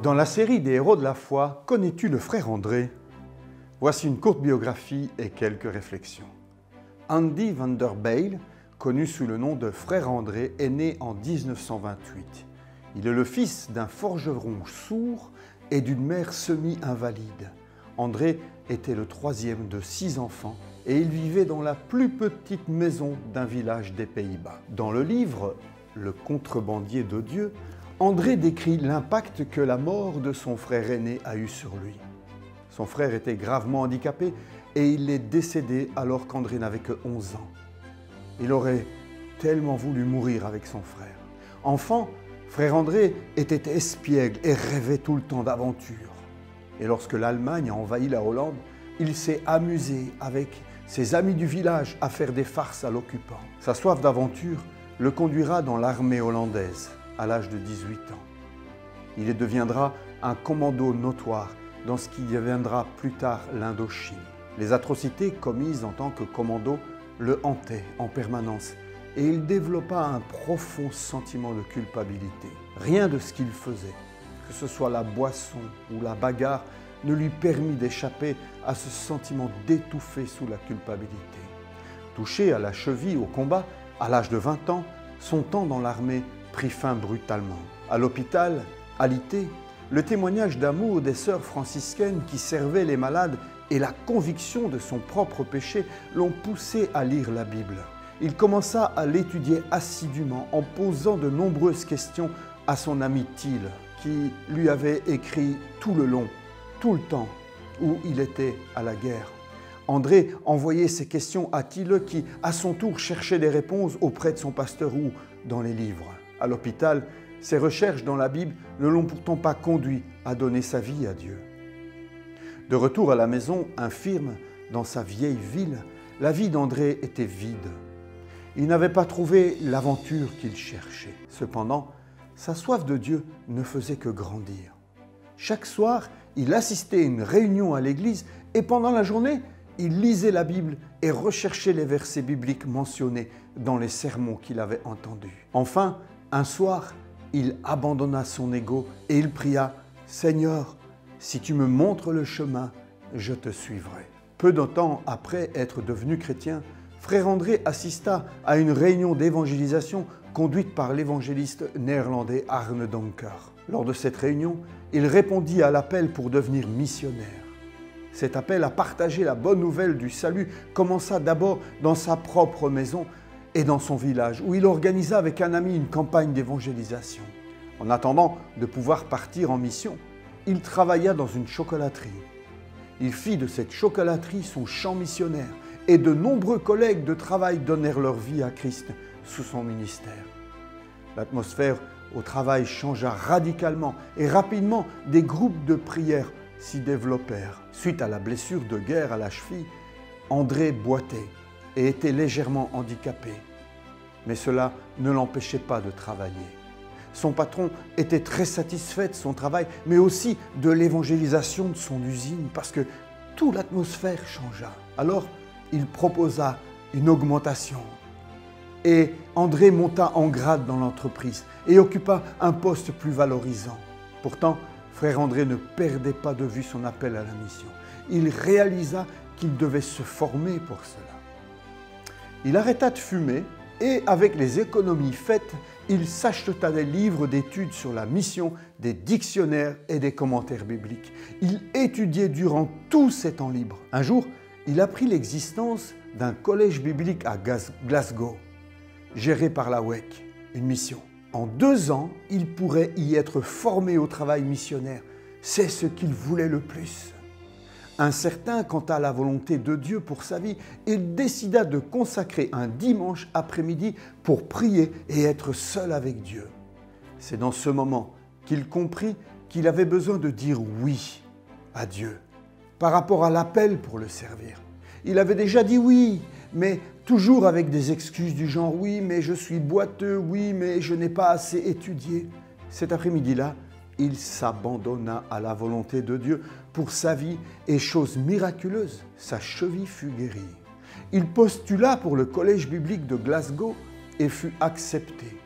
Dans la série des héros de la foi, connais-tu le frère André? Voici une courte biographie et quelques réflexions. Andy Vanderbilt, connu sous le nom de frère André, est né en 1928. Il est le fils d'un forgeron sourd et d'une mère semi-invalide. André était le troisième de 6 enfants et il vivait dans la plus petite maison d'un village des Pays-Bas. Dans le livre « Le contrebandier de Dieu », André décrit l'impact que la mort de son frère aîné a eu sur lui. Son frère était gravement handicapé et il est décédé alors qu'André n'avait que 11 ans. Il aurait tellement voulu mourir avec son frère. Enfant, frère André était espiègle et rêvait tout le temps d'aventure. Et lorsque l'Allemagne a envahi la Hollande, il s'est amusé avec ses amis du village à faire des farces à l'occupant. Sa soif d'aventure le conduira dans l'armée hollandaise à l'âge de 18 ans. Il deviendra un commando notoire dans ce qui deviendra plus tard l'Indochine. Les atrocités commises en tant que commando le hantaient en permanence et il développa un profond sentiment de culpabilité. Rien de ce qu'il faisait, que ce soit la boisson ou la bagarre, ne lui permit d'échapper à ce sentiment d'étouffer sous la culpabilité. Touché à la cheville au combat, à l'âge de 20 ans, son temps dans l'armée prit fin brutalement. À l'hôpital, alité, le témoignage d'amour des sœurs franciscaines qui servaient les malades et la conviction de son propre péché l'ont poussé à lire la Bible. Il commença à l'étudier assidûment en posant de nombreuses questions à son ami Thiel, qui lui avait écrit tout le long, tout le temps où il était à la guerre. André envoyait ces questions à Thiel qui, à son tour, cherchait des réponses auprès de son pasteur ou dans les livres. À l'hôpital, ses recherches dans la Bible ne l'ont pourtant pas conduit à donner sa vie à Dieu. De retour à la maison, infirme, dans sa vieille ville, la vie d'André était vide. Il n'avait pas trouvé l'aventure qu'il cherchait. Cependant, sa soif de Dieu ne faisait que grandir. Chaque soir, il assistait à une réunion à l'église et pendant la journée, il lisait la Bible et recherchait les versets bibliques mentionnés dans les sermons qu'il avait entendus. Enfin, un soir, il abandonna son ego et il pria « Seigneur, si tu me montres le chemin, je te suivrai. » Peu de temps après être devenu chrétien, frère André assista à une réunion d'évangélisation conduite par l'évangéliste néerlandais Arne Donker. Lors de cette réunion, il répondit à l'appel pour devenir missionnaire. Cet appel à partager la bonne nouvelle du salut commença d'abord dans sa propre maison et dans son village, où il organisa avec un ami une campagne d'évangélisation. En attendant de pouvoir partir en mission, il travailla dans une chocolaterie. Il fit de cette chocolaterie son champ missionnaire et de nombreux collègues de travail donnèrent leur vie à Christ sous son ministère. L'atmosphère au travail changea radicalement et rapidement des groupes de prière s'y développèrent. Suite à la blessure de guerre à la cheville, André boitait et était légèrement handicapé. Mais cela ne l'empêchait pas de travailler. Son patron était très satisfait de son travail, mais aussi de l'évangélisation de son usine, parce que toute l'atmosphère changea. Alors, il proposa une augmentation. Et André monta en grade dans l'entreprise et occupa un poste plus valorisant. Pourtant, frère André ne perdait pas de vue son appel à la mission. Il réalisa qu'il devait se former pour cela. Il arrêta de fumer et, avec les économies faites, il s'acheta des livres d'études sur la mission, des dictionnaires et des commentaires bibliques. Il étudiait durant tous ses temps libres. Un jour, il apprit l'existence d'un collège biblique à Glasgow, géré par la WEC, une mission. En 2 ans, il pourrait y être formé au travail missionnaire. C'est ce qu'il voulait le plus. Incertain quant à la volonté de Dieu pour sa vie, il décida de consacrer un dimanche après-midi pour prier et être seul avec Dieu. C'est dans ce moment qu'il comprit qu'il avait besoin de dire oui à Dieu par rapport à l'appel pour le servir. Il avait déjà dit oui, mais toujours avec des excuses du genre « oui, mais je suis boiteux, oui, mais je n'ai pas assez étudié ». Cet après-midi-là, il s'abandonna à la volonté de Dieu pour sa vie et chose miraculeuse, sa cheville fut guérie. Il postula pour le collège biblique de Glasgow et fut accepté.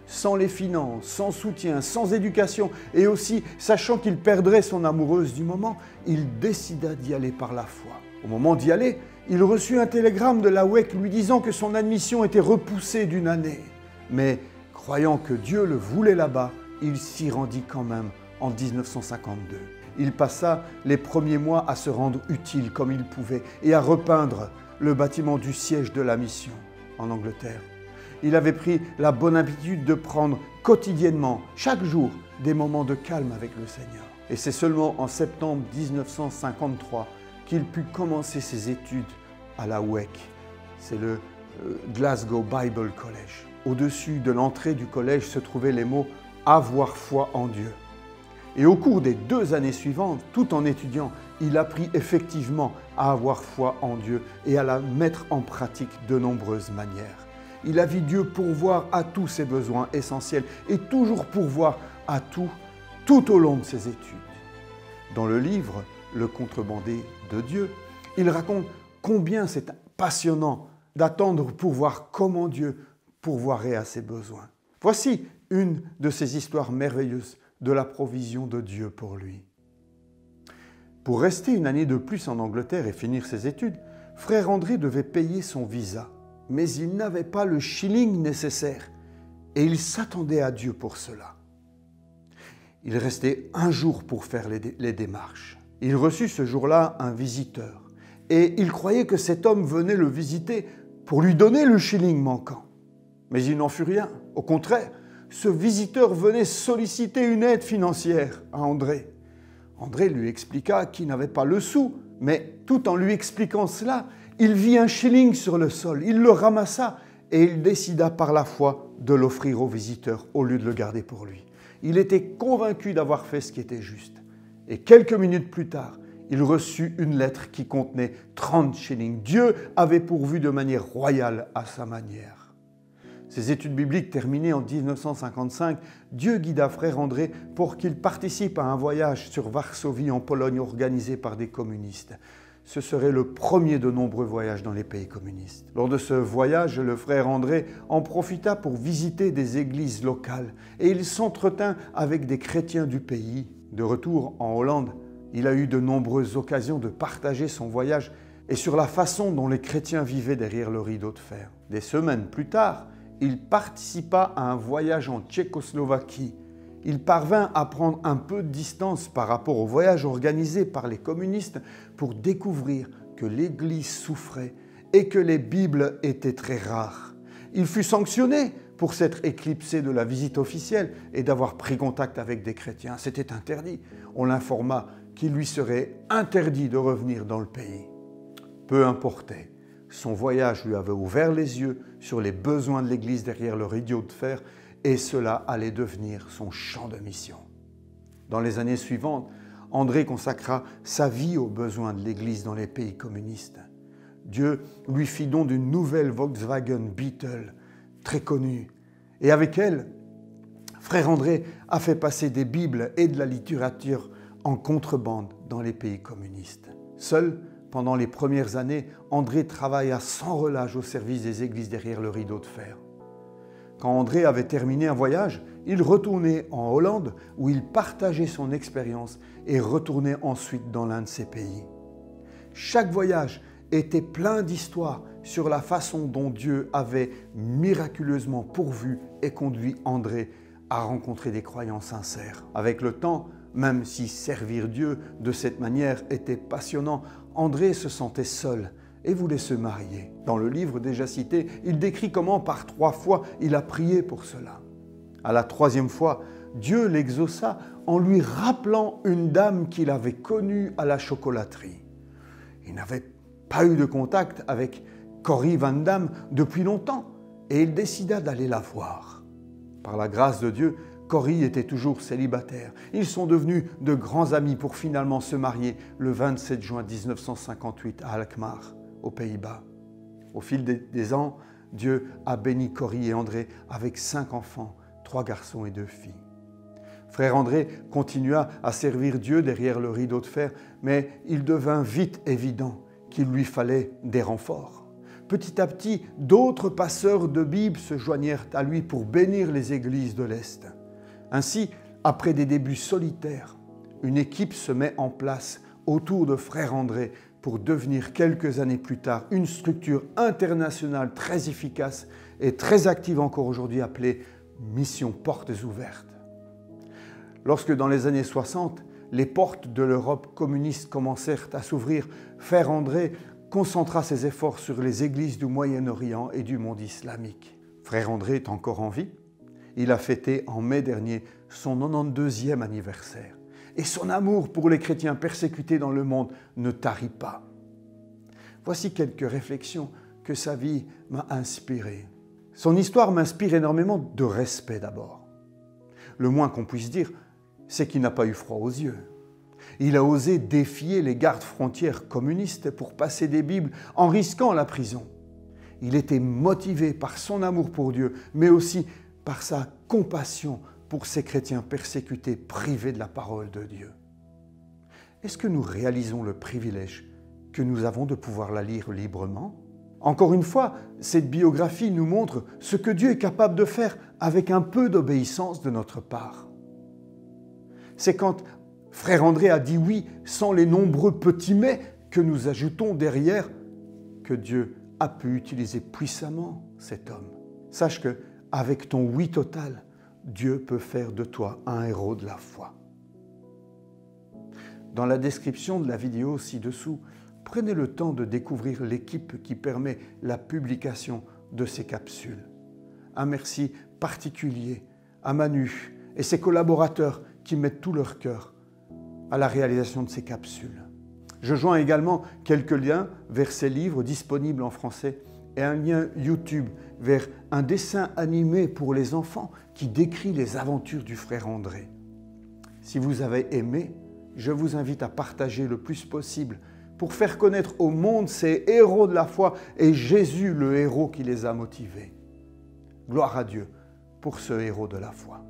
sans les finances, sans soutien, sans éducation, et aussi sachant qu'il perdrait son amoureuse du moment, il décida d'y aller par la foi. Au moment d'y aller, il reçut un télégramme de la WEC lui disant que son admission était repoussée d'une année. Mais croyant que Dieu le voulait là-bas, il s'y rendit quand même en 1952. Il passa les premiers mois à se rendre utile comme il pouvait et à repeindre le bâtiment du siège de la mission en Angleterre. Il avait pris la bonne habitude de prendre quotidiennement, chaque jour, des moments de calme avec le Seigneur. Et c'est seulement en septembre 1953 qu'il put commencer ses études à la WEC. C'est le Glasgow Bible College. Au-dessus de l'entrée du collège se trouvaient les mots « avoir foi en Dieu ». Et au cours des 2 années suivantes, tout en étudiant, il apprit effectivement à avoir foi en Dieu et à la mettre en pratique de nombreuses manières. Il a vu Dieu pourvoir à tous ses besoins essentiels et toujours pourvoir à tout au long de ses études. Dans le livre « Le contrebandé de Dieu », il raconte combien c'est passionnant d'attendre pour voir comment Dieu pourvoirait à ses besoins. Voici une de ces histoires merveilleuses de la provision de Dieu pour lui. Pour rester une année de plus en Angleterre et finir ses études, frère André devait payer son visa, mais il n'avait pas le shilling nécessaire et il s'attendait à Dieu pour cela. Il restait 1 jour pour faire les démarches. Il reçut ce jour-là un visiteur et il croyait que cet homme venait le visiter pour lui donner le shilling manquant. Mais il n'en fut rien. Au contraire, ce visiteur venait solliciter une aide financière à André. André lui expliqua qu'il n'avait pas le sou, mais tout en lui expliquant cela, il vit un shilling sur le sol, il le ramassa et il décida par la foi de l'offrir au visiteur au lieu de le garder pour lui. Il était convaincu d'avoir fait ce qui était juste. Et quelques minutes plus tard, il reçut une lettre qui contenait 30 shillings. Dieu avait pourvu de manière royale à sa manière. Ses études bibliques terminées en 1955, Dieu guida frère André pour qu'il participe à un voyage sur Varsovie en Pologne organisé par des communistes. Ce serait le premier de nombreux voyages dans les pays communistes. Lors de ce voyage, le frère André en profita pour visiter des églises locales et il s'entretint avec des chrétiens du pays. De retour en Hollande, il a eu de nombreuses occasions de partager son voyage et sur la façon dont les chrétiens vivaient derrière le rideau de fer. Des semaines plus tard, il participa à un voyage en Tchécoslovaquie. Il parvint à prendre un peu de distance par rapport au voyage organisé par les communistes pour découvrir que l'Église souffrait et que les Bibles étaient très rares. Il fut sanctionné pour s'être éclipsé de la visite officielle et d'avoir pris contact avec des chrétiens. C'était interdit. On l'informa qu'il lui serait interdit de revenir dans le pays. Peu importait. Son voyage lui avait ouvert les yeux sur les besoins de l'Église derrière le rideau de fer et cela allait devenir son champ de mission. Dans les années suivantes, André consacra sa vie aux besoins de l'Église dans les pays communistes. Dieu lui fit don d'une nouvelle Volkswagen Beetle, très connue. Et avec elle, frère André a fait passer des Bibles et de la littérature en contrebande dans les pays communistes. Seul, pendant les premières années, André travailla sans relâche au service des églises derrière le rideau de fer. Quand André avait terminé un voyage, il retournait en Hollande où il partageait son expérience et retournait ensuite dans l'un de ces pays. Chaque voyage était plein d'histoires sur la façon dont Dieu avait miraculeusement pourvu et conduit André à rencontrer des croyants sincères. Avec le temps, même si servir Dieu de cette manière était passionnant, André se sentait seul et voulait se marier. Dans le livre déjà cité, il décrit comment par 3 fois il a prié pour cela. À la 3e fois, Dieu l'exauça en lui rappelant une dame qu'il avait connue à la chocolaterie. Il n'avait pas eu de contact avec Corrie Van Damme depuis longtemps et il décida d'aller la voir. Par la grâce de Dieu, Corrie était toujours célibataire. Ils sont devenus de grands amis pour finalement se marier le 27 juin 1958 à Alkmaar, aux Pays-Bas. Au fil des ans, Dieu a béni Corrie et André avec 5 enfants, 3 garçons et 2 filles. Frère André continua à servir Dieu derrière le rideau de fer, mais il devint vite évident qu'il lui fallait des renforts. Petit à petit, d'autres passeurs de Bible se joignèrent à lui pour bénir les églises de l'Est. Ainsi, après des débuts solitaires, une équipe se met en place autour de Frère André pour devenir quelques années plus tard une structure internationale très efficace et très active encore aujourd'hui appelée Mission Portes Ouvertes. Lorsque dans les années 60, les portes de l'Europe communiste commencèrent à s'ouvrir, Frère André concentra ses efforts sur les églises du Moyen-Orient et du monde islamique. Frère André est encore en vie. Il a fêté en mai dernier son 92e anniversaire. Et son amour pour les chrétiens persécutés dans le monde ne tarit pas. Voici quelques réflexions que sa vie m'a inspiré. Son histoire m'inspire énormément de respect d'abord. Le moins qu'on puisse dire, c'est qu'il n'a pas eu froid aux yeux. Il a osé défier les gardes-frontières communistes pour passer des Bibles en risquant la prison. Il était motivé par son amour pour Dieu, mais aussi par sa compassion pour ces chrétiens persécutés, privés de la parole de Dieu. Est-ce que nous réalisons le privilège que nous avons de pouvoir la lire librement? Encore une fois, cette biographie nous montre ce que Dieu est capable de faire avec un peu d'obéissance de notre part. C'est quand Frère André a dit oui sans les nombreux petits mais que nous ajoutons derrière que Dieu a pu utiliser puissamment cet homme. Sache que avec ton oui total, Dieu peut faire de toi un héros de la foi. Dans la description de la vidéo ci-dessous, prenez le temps de découvrir l'équipe qui permet la publication de ces capsules. Un merci particulier à Manu et ses collaborateurs qui mettent tout leur cœur à la réalisation de ces capsules. Je joins également quelques liens vers ces livres disponibles en français et un lien YouTube vers un dessin animé pour les enfants qui décrit les aventures du Frère André. Si vous avez aimé, je vous invite à partager le plus possible pour faire connaître au monde ces héros de la foi et Jésus, le héros qui les a motivés. Gloire à Dieu pour ce héros de la foi.